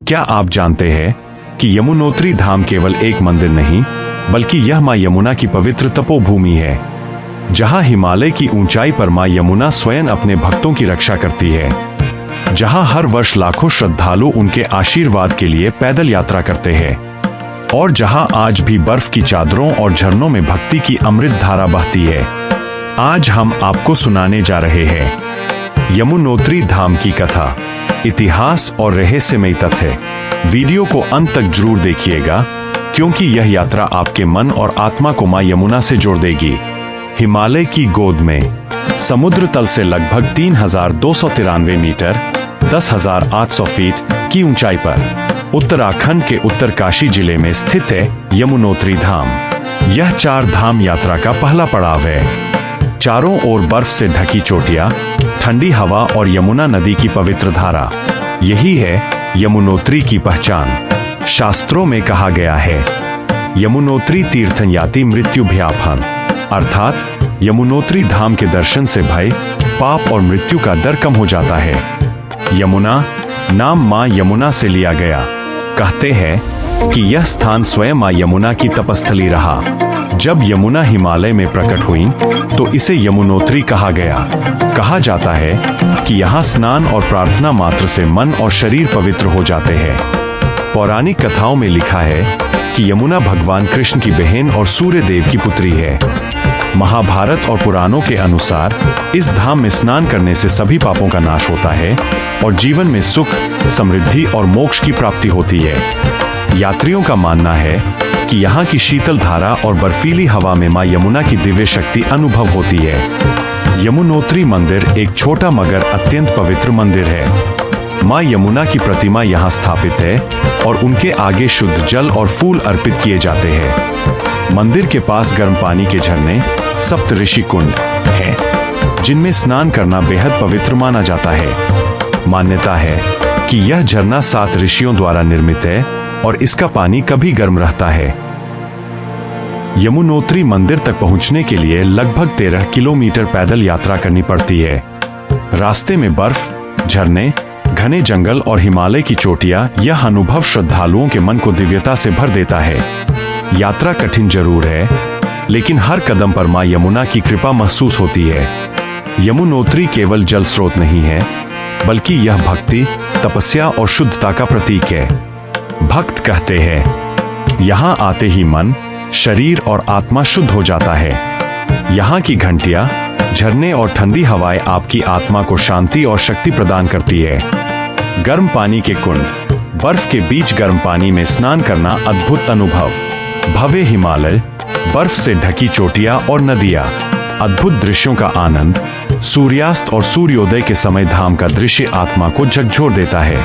क्या आप जानते हैं कि यमुनोत्री धाम केवल एक मंदिर नहीं, बल्कि यह मां यमुना की पवित्र तपोभूमि है, जहां हिमालय की ऊंचाई पर मां यमुना स्वयं अपने भक्तों की रक्षा करती है, जहां हर वर्ष लाखों श्रद्धालु उनके आशीर्वाद के लिए पैदल यात्रा करते हैं, और जहां आज भी बर्फ की चादरों और झरनों में भक्ति की अमृत धारा बहती है। आज हम आपको सुनाने जा रहे हैं यमुनोत्री धाम की कथा, इतिहास और रहस्यमय तथ्य। वीडियो को अंत तक जरूर देखिएगा, क्योंकि यह यात्रा आपके मन और आत्मा को मां यमुना से जोड़ देगी। हिमालय की गोद में, समुद्र तल से लगभग 3293 मीटर 10,800 फीट की ऊंचाई पर उत्तराखंड के उत्तरकाशी जिले में स्थित है यमुनोत्री धाम। यह 4 धाम यात्रा का पहला पड़ाव है। चारों ओर बर्फ से ढकी चोटियां, ठंडी हवा और यमुना नदी की पवित्र धारा, यही है यमुनोत्री की पहचान। शास्त्रों में कहा गया है, यमुनोत्री तीर्थन याति मृत्यु भयापहम, अर्थात यमुनोत्री धाम के दर्शन से भय, पाप और मृत्यु का डर कम हो जाता है। यमुना नाम मां यमुना से लिया गया। कहते हैं कि यह स्थान स्वयं मां यमुना की तपस्थली रहा। जब यमुना हिमालय में प्रकट हुई तो इसे यमुनोत्री कहा गया। कहा जाता है कि यहाँ स्नान और प्रार्थना मात्र से मन और शरीर पवित्र हो जाते हैं। पौराणिक कथाओं में लिखा है कि यमुना भगवान कृष्ण की बहन और सूर्य देव की पुत्री है। महाभारत और पुराणों के अनुसार इस धाम में स्नान करने से सभी पापों का नाश होता है और जीवन में सुख, समृद्धि और मोक्ष की प्राप्ति होती है। यात्रियों का मानना है कि यहाँ की शीतल धारा और बर्फीली हवा में मां यमुना की दिव्य शक्ति अनुभव होती है। यमुनोत्री मंदिर एक छोटा मगर अत्यंत पवित्र मंदिर है। मां यमुना की प्रतिमा यहाँ स्थापित है और उनके आगे शुद्ध जल और फूल अर्पित किए जाते हैं। मंदिर के पास गर्म पानी के झरने, सप्त ऋषि कुंड हैं, जिनमें स्नान करना बेहद पवित्र माना जाता है। मान्यता है कि यह झरना 7 ऋषियों द्वारा निर्मित है और इसका पानी कभी गर्म रहता है। यमुनोत्री मंदिर तक पहुंचने के लिए लगभग 13 किलोमीटर पैदल यात्रा करनी पड़ती है। रास्ते में बर्फ, झरने, घने जंगल और हिमालय की चोटियां, यह अनुभव श्रद्धालुओं के मन को दिव्यता से भर देता है। यात्रा कठिन जरूर है, लेकिन हर कदम पर मां यमुना की कृपा महसूस होती है। यमुनोत्री केवल जल स्रोत नहीं है, बल्कि यह भक्ति, तपस्या और शुद्धता का प्रतीक है। भक्त कहते हैं, यहाँ आते ही मन, शरीर और आत्मा शुद्ध हो जाता है। यहाँ की घंटियां, झरने और ठंडी हवाएं आपकी आत्मा को शांति और शक्ति प्रदान करती है। गर्म पानी के कुंड, बर्फ के बीच गर्म पानी में स्नान करना अद्भुत अनुभव। भव्य हिमालय, बर्फ से ढकी चोटियां और नदियां, अद्भुत दृश्यों का आनंद। सूर्यास्त और सूर्योदय के समय धाम का दृश्य आत्मा को झकझोर देता है।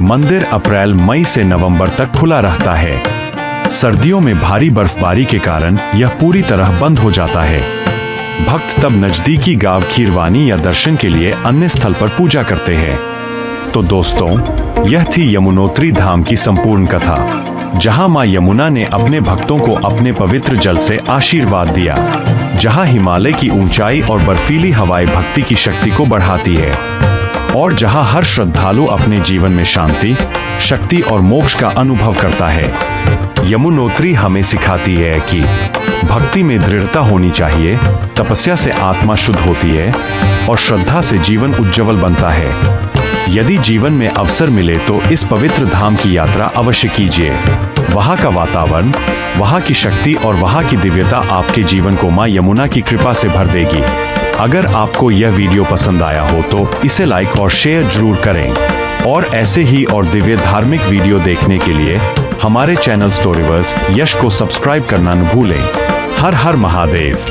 मंदिर अप्रैल मई से नवंबर तक खुला रहता है। सर्दियों में भारी बर्फबारी के कारण यह पूरी तरह बंद हो जाता है। भक्त तब नजदीकी गांव खीरवानी या दर्शन के लिए अन्य स्थल पर पूजा करते हैं। तो दोस्तों, यह थी यमुनोत्री धाम की संपूर्ण कथा, जहां मां यमुना ने अपने भक्तों को अपने पवित्र जल से आशीर्वाद दिया, जहां हिमालय की ऊंचाई और बर्फीली हवाएं भक्ति की शक्ति को बढ़ाती है, और जहां हर श्रद्धालु अपने जीवन में शांति, शक्ति और मोक्ष का अनुभव करता है। यमुनोत्री हमें सिखाती है कि भक्ति में दृढ़ता होनी चाहिए, तपस्या से आत्मा शुद्ध होती है और श्रद्धा से जीवन उज्जवल बनता है। यदि जीवन में अवसर मिले तो इस पवित्र धाम की यात्रा अवश्य कीजिए। वहाँ का वातावरण, वहाँ की शक्ति और वहाँ की दिव्यता आपके जीवन को मां यमुना की कृपा से भर देगी। अगर आपको यह वीडियो पसंद आया हो तो इसे लाइक और शेयर जरूर करें, और ऐसे ही और दिव्य धार्मिक वीडियो देखने के लिए हमारे चैनल स्टोरीवर्स यश को सब्सक्राइब करना न भूलें। हर हर महादेव।